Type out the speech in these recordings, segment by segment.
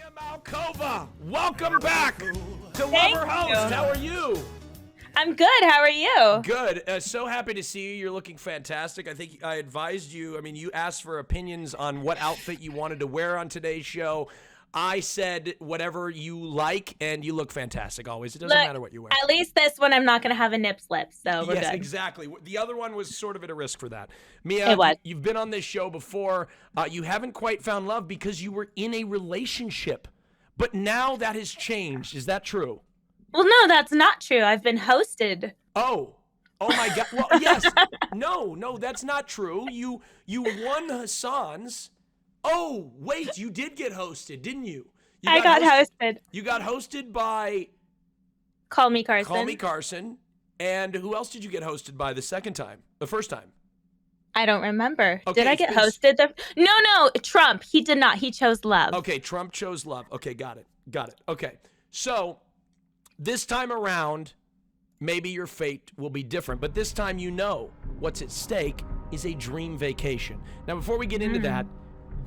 Mia Malkova, welcome back to Thank Lover Host. you. How are you? I'm good. How are you? Good. So happy to see you. You're looking fantastic. I think I advised you. I mean, you asked for opinions on what outfit you wanted to wear on today's show. I said whatever you like, and you look fantastic always. It doesn't matter what you wear. At least this one, I'm not going to have a nip slip, so we're Yes, good. exactly. The other one was sort of at a risk for that. Mia, It was. you've been on this show before. You haven't quite found love because you were in a relationship. But now that has changed. Is that true? Well, no, that's not true. I've been hosted. Oh my God. Well, yes. No, that's not true. You won Hassan's. Oh, wait, you did get hosted, didn't you? I got hosted. You got hosted by Call Me Carson. Call Me Carson. And who else did you get hosted by the second time? The first time? I don't remember. Okay, Did I get hosted? No, Trump. He did not. He chose love. Okay, Trump chose love. Okay, got it. Okay, so this time around, maybe your fate will be different, but this time you know what's at stake is a dream vacation. Now, before we get into that,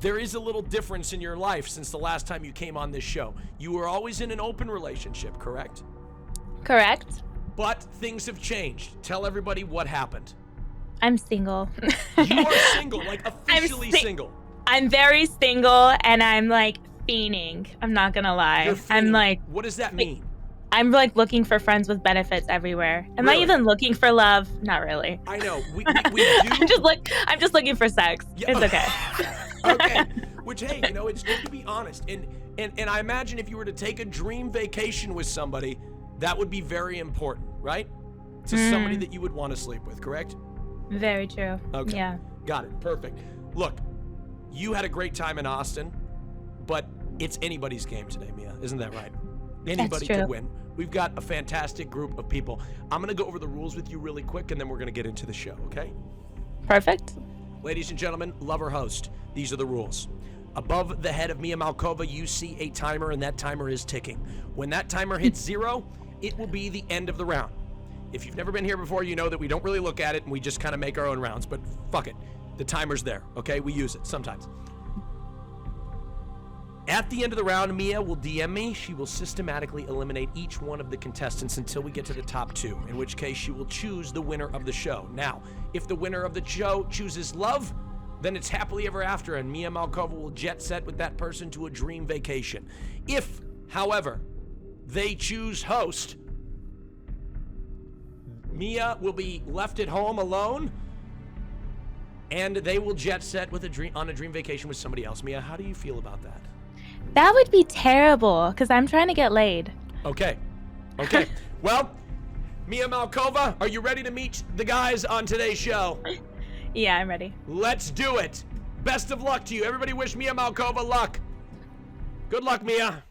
there is a little difference in your life since the last time you came on this show. You were always in an open relationship, correct? Correct. But things have changed. Tell everybody what happened. I'm single. You are single, like officially single. I'm very single, and I'm like fiending. I'm not going to lie. You're I'm fiending. like, What does that mean? I'm like looking for friends with benefits everywhere. Am Really? I even looking for love? Not really. I know. We do. I'm just looking for sex. Yeah. It's okay. Okay. Which, hey, it's good to be honest. And I imagine if you were to take a dream vacation with somebody, that would be very important, right? To somebody that you would want to sleep with, correct? Very true. Okay. Yeah. Got it. Perfect. Look, you had a great time in Austin, but it's anybody's game today, Mia. Isn't that right? Anybody true. could win. We've got a fantastic group of people. I'm going to go over the rules with you really quick, and then we're going to get into the show, okay? Perfect. Ladies and gentlemen, lover host, these are the rules. Above the head of Mia Malkova, you see a timer, and that timer is ticking. When that timer hits 0, it will be the end of the round. If you've never been here before, you know that we don't really look at it, and we just kind of make our own rounds, but fuck it. The timer's there, okay? We use it sometimes. At the end of the round, Mia will DM me. She will systematically eliminate each one of the contestants until we get to the top 2, in which case she will choose the winner of the show. Now, if the winner of the show chooses love, then it's happily ever after, and Mia Malkova will jet set with that person to a dream vacation. If, however, they choose host, Mia will be left at home alone, and they will jet set with on a dream vacation with somebody else. Mia, how do you feel about that? That would be terrible because I'm trying to get laid. Okay. Well, Mia Malkova, are you ready to meet the guys on today's show? Yeah, I'm ready. Let's do it. Best of luck to you. Everybody wish Mia Malkova luck. Good luck, Mia.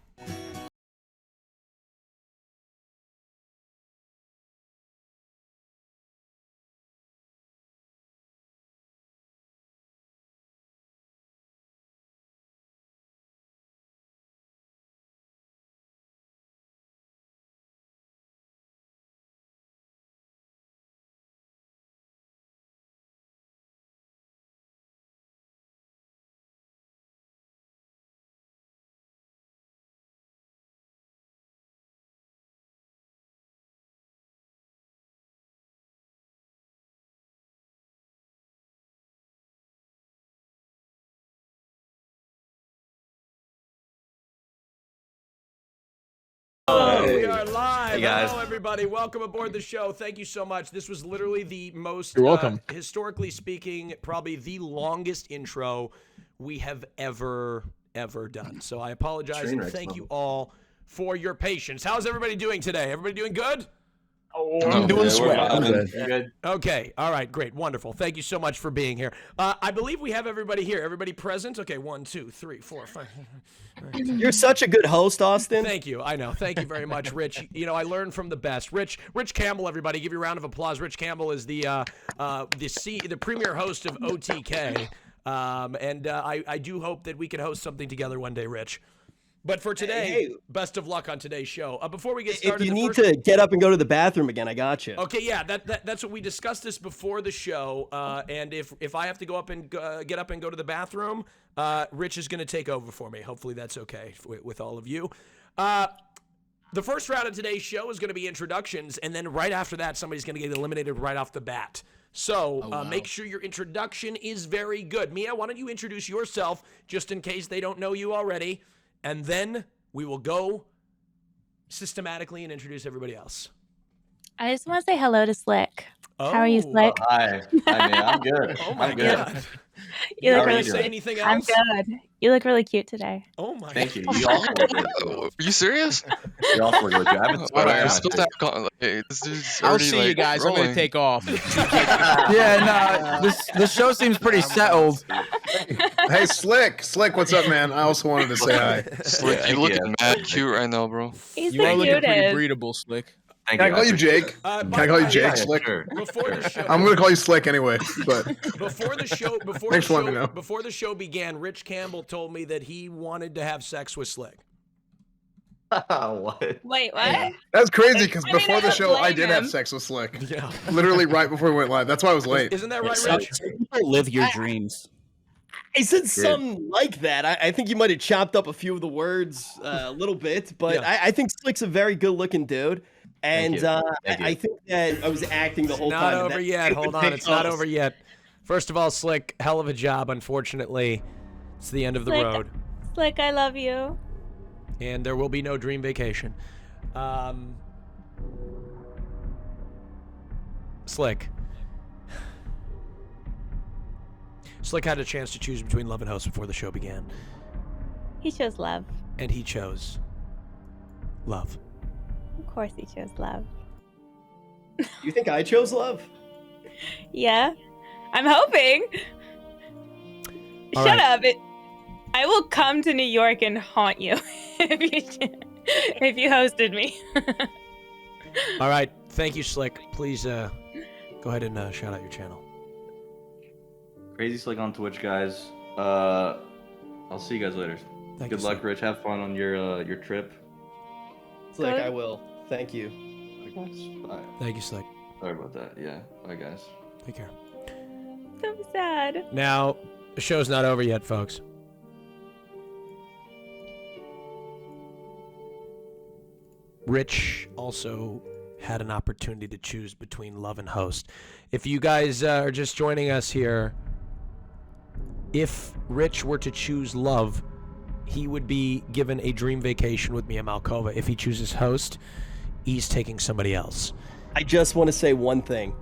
We are live. Hey, guys. Hello, everybody. Welcome aboard the show. Thank you so much. This was literally the most, You're welcome. Historically speaking, probably the longest intro we have ever done. So I apologize and thank you all for your patience. How's everybody doing today? Everybody doing good? I'm doing swell. I'm good. Okay. All right. Great. Wonderful. Thank you so much for being here. I believe we have everybody here. Everybody present? Okay. 1, 2, 3, 4, 5. You're such a good host, Austin. Thank you. I know. Thank you very much, Rich. I learned from the best. Rich Campbell, everybody. Give you a round of applause. Rich Campbell is the premier host of OTK. And I do hope that we can host something together one day, Rich. But for today, Hey. best of luck on today's show. Before we get If started, you need to get up and go to the bathroom again, I got you. Okay, yeah, that's what we discussed this before the show. And if I have to go up and get up and go to the bathroom, Rich is going to take over for me. Hopefully that's okay with all of you. The first round of today's show is going to be introductions, and then right after that, somebody's going to get eliminated right off the bat. So make sure your introduction is very good. Mia, why don't you introduce yourself just in case they don't know you already, and then we will go systematically and introduce everybody else. I just want to say hello to Slick. How are you, Slick? Hi, man. I'm good. Oh my I'm good. God. You look How are really you Say doing? anything I'm else? good. You look really cute today. Oh my Thank you. God. You also look good. Are you serious? You also look good. I haven't Why spoken am I to supposed to have this dude's I'll already, see like, you guys. I'm rolling. gonna take off. Yeah, no, this show seems pretty settled. Hey, Slick, what's up, man? I also wanted to say hi. Slick, you looking mad cute right now, bro. He's You are the looking pretty cutest. breedable, Slick. Thank Can I call you Jake? By Can the I call you way, Jake, Yeah, Slick? sure. Before the show, I'm gonna call you Slick anyway, but before the show, Thanks for letting me know. before the show began, Rich Campbell told me that he wanted to have sex with Slick. What? Wait, what? that's crazy because I mean, before I the don't show, I blame did have him. sex with Slick. Yeah. Literally right before we went live. That's why I was late. Isn't that right, Some Rich? people live your dreams. I said something like that. I think you might have chopped up a few of the words a little bit, but Yeah. I think Slick's a very good-looking dude. And you. Thank I you. think that I was acting the whole Not time. over that yet. it Hold would on, pick it's not us. over yet. First of all, Slick, hell of a job. Unfortunately, it's the end of the Slick. road, Slick, I love you. and there will be no dream vacation. Slick. Slick had a chance to choose between love and host before the show began, He chose love. and he chose love. Of course he chose love. You think I chose love? Yeah. I'm hoping. All Shut right. up. I will come to New York and haunt you if you hosted me. All right, thank you, Slick. Please go ahead and shout out your channel. Crazy Slick on Twitch, guys. I'll see you guys later. Thank Good you, luck, Slick. Rich. Have fun on your trip. Slick, Good. I will. Thank you. Bye. Thank you, Slick. Sorry about that. Yeah. Bye, guys. Take care. So sad. Now, the show's not over yet, folks. Rich also had an opportunity to choose between love and host. If you guys are just joining us here, if Rich were to choose love, he would be given a dream vacation with Mia Malkova. If he chooses host, he's taking somebody else. I just want to say one thing.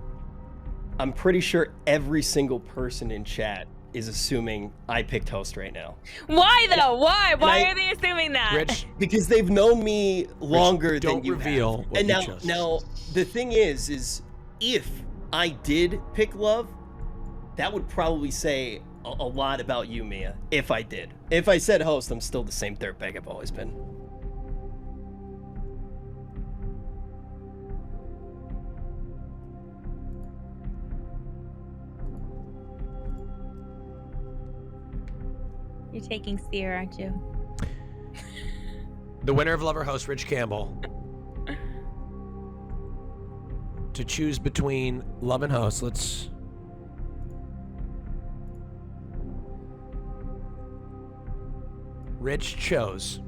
I'm pretty sure every single person in chat is assuming I picked host right now. Why though? Why? Why I- are they assuming that? Rich, Because they've known me longer don't than you reveal have. what And you now, chose. now the thing is if I did pick love, that would probably say a lot about you, Mia. If I did. If I said host, I'm still the same dirtbag I've always been. You're taking Seer, aren't you? the winner of Lover Host, Rich Campbell, to choose between love and host. Let's. Rich chose.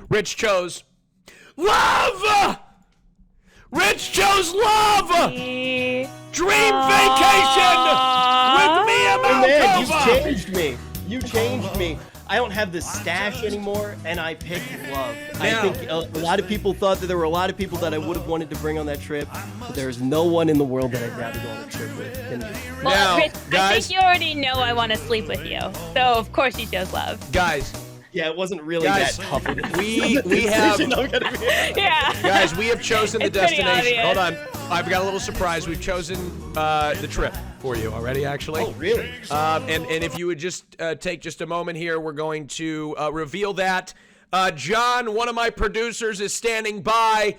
Rich chose love! Rich chose love! Dream vacation with me and Oh man, you Malkova! changed me. You changed me. I don't have the stash anymore, and I picked love. Now- I think a lot of people thought that there were a lot of people that I would have wanted to bring on that trip, but there's no one in the world that I'd rather go on a trip with than you. Well, Now, Rich, I guys- think you already know I want to sleep with you. So of course you chose love. Guys, Yeah, it wasn't really Guys, that tough of a we decision, have- I'm gonna be- Yeah. guys, we have chosen the It's pretty destination. obvious. Hold on. I've got a little surprise. We've chosen the trip for you already, actually. Oh, really? And if you would just take just a moment here, we're going to reveal that. John, one of my producers, is standing by.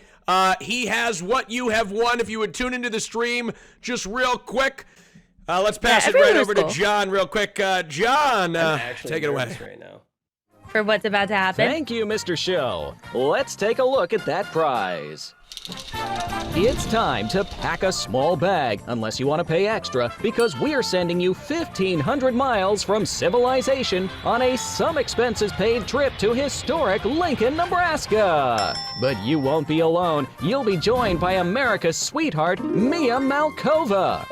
He has what you have won. If you would tune into the stream just real quick. Let's pass it right over to John real quick. John, take it away. Right now. For what's about to happen. Thank you, Mr. Show. Let's take a look at that prize. It's time to pack a small bag, unless you want to pay extra, because we're sending you 1,500 miles from civilization on a some expenses paid trip to historic Lincoln, Nebraska. But you won't be alone. You'll be joined by America's sweetheart, Mia Malkova.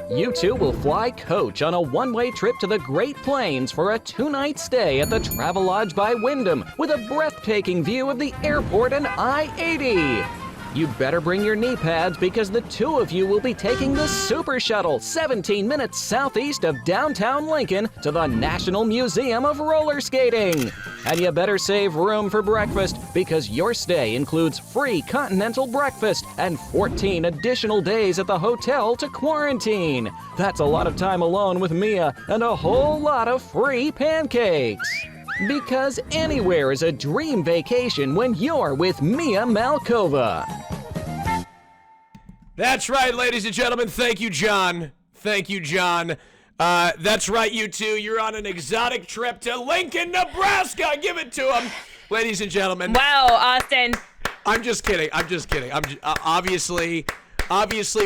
You two will fly coach on a one-way trip to the Great Plains for a 2-night stay at the Travelodge by Wyndham with a breathtaking view of the airport and I-80. You better bring your knee pads because the two of you will be taking the Super Shuttle 17 minutes southeast of downtown Lincoln to the National Museum of Roller Skating. And you better save room for breakfast because your stay includes free continental breakfast and 14 additional days at the hotel to quarantine. That's a lot of time alone with Mia and a whole lot of free pancakes. Because anywhere is a dream vacation when you're with Mia Malkova. That's right, ladies and gentlemen. Thank you, John. Thank you, John. That's right, you two. You're on an exotic trip to Lincoln, Nebraska. Give it to him, ladies and gentlemen. Wow, Austin. I'm just kidding. Obviously,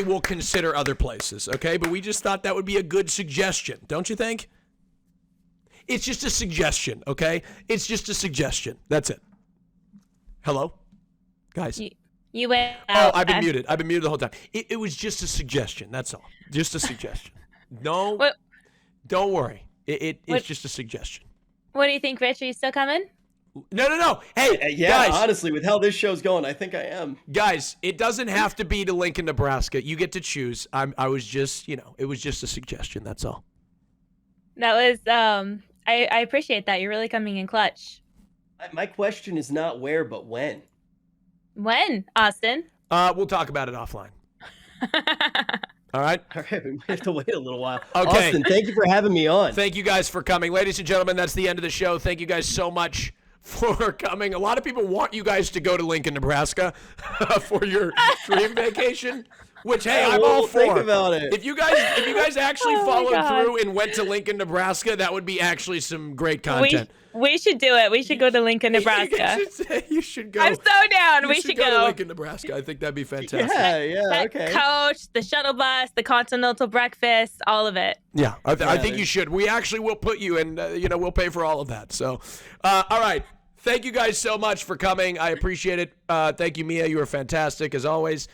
we'll consider other places, okay? But we just thought that would be a good suggestion, don't you think? It's just a suggestion, okay? It's just a suggestion. That's it. Hello? Guys? You went Oh, out. I've been muted. I've been muted the whole time. It was just a suggestion. That's all. Just a suggestion. No, What? Don't worry. It's just a suggestion. What do you think, Rich? Are you still coming? No. Hey, Yeah, guys. honestly, with how this show's going, I think I am. Guys, it doesn't have to be to Lincoln, Nebraska. You get to choose. I was just, it was just a suggestion. That's all. That was, I appreciate that. You're really coming in clutch. My question is not where, but when. When, Austin? We'll talk about it offline. All right? All right, we might have to wait a little while. Okay. Austin, thank you for having me on. Thank you guys for coming. Ladies and gentlemen, that's the end of the show. Thank you guys so much for coming. A lot of people want you guys to go to Lincoln, Nebraska for your dream vacation. Which, hey, I'm all for. Think about it. If you guys actually Oh my followed God. through and went to Lincoln, Nebraska, that would be actually some great content. We should do it. We should go to Lincoln, Nebraska. You should go. I'm so down. You We should go to go. Lincoln, Nebraska. I think that'd be fantastic. Yeah, That okay. coach, the shuttle bus, the continental breakfast, all of it. Yeah, I think you should. We actually will put you in, we'll pay for all of that. So, all right. Thank you guys so much for coming. I appreciate it. Thank you, Mia. You were fantastic as always.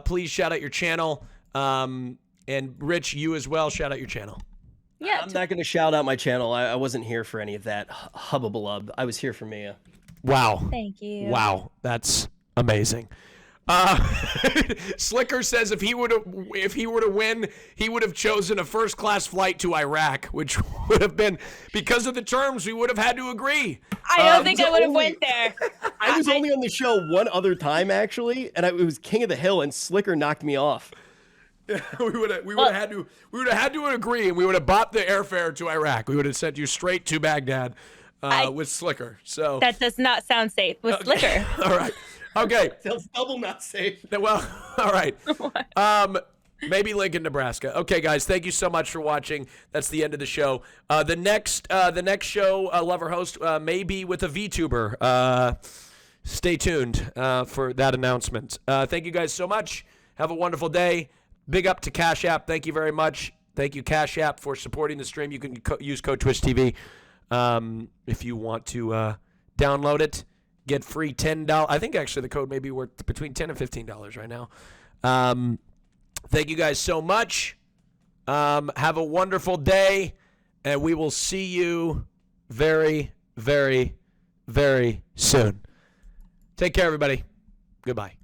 Please shout out your channel. And Rich, you as well. Shout out your channel. Yeah. I'm not going to shout out my channel. I wasn't here for any of that hubbubalub. I was here for Mia. Wow. Thank you. Wow. That's amazing. Slicker says if he were to win, he would have chosen a first-class flight to Iraq, which would have been, because of the terms, we would have had to agree. I don't think I would have went there. I was only on the show one other time, actually, and it was King of the Hill, and Slicker knocked me off. we would have had to agree, and we would have bought the airfare to Iraq. We would have sent you straight to Baghdad with Slicker. So That does not sound safe with Slicker. all right. Okay. It's double not safe. Well, all right. Maybe Lincoln, Nebraska. Okay, guys, thank you so much for watching. That's the end of the show. The next show, Lover Host, may be with a VTuber. Stay tuned for that announcement. Thank you guys so much. Have a wonderful day. Big up to Cash App. Thank you very much. Thank you, Cash App, for supporting the stream. You can use code TwitchTV if you want to download it. Get free $10. I think actually the code may be worth between $10 and $15 right now. Thank you guys so much. Have a wonderful day, and we will see you very, very, very soon. Take care, everybody. Goodbye.